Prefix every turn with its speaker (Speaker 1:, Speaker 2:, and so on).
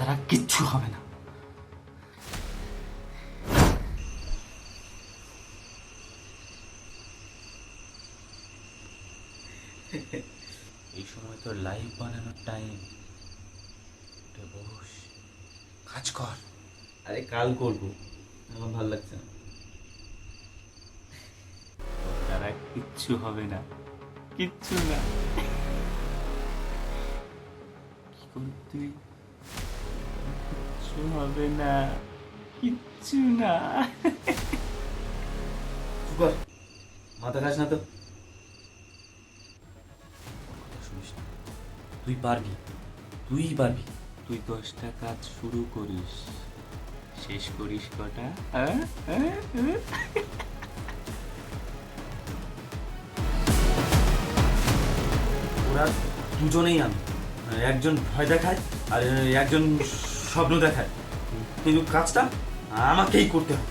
Speaker 1: ছাড়া কিচ্ছু হবে না। এই সময় তো লাইভ বানানোর টাইম। উঠে বস, কাজ কর।
Speaker 2: আরে কাল করবো, আমার ভালো লাগছে না।
Speaker 1: তারা কিচ্ছু হবে না, কিচ্ছু না। কি করবি তুই? কিচ্ছু হবে না, কিচ্ছু না।
Speaker 2: চুপ কর, মাথা খাস না তো।
Speaker 1: কথা শুনিস না। তুই পারবি, তুই পারবি। তুই 10টা কাজ শুরু করিস, শেষ করিস কটা?
Speaker 2: ওরা দুজনেই আমি, একজন ভয় দেখায় আর একজন স্বপ্ন দেখায়, কিন্তু কাজটা আমাকেই করতে হবে।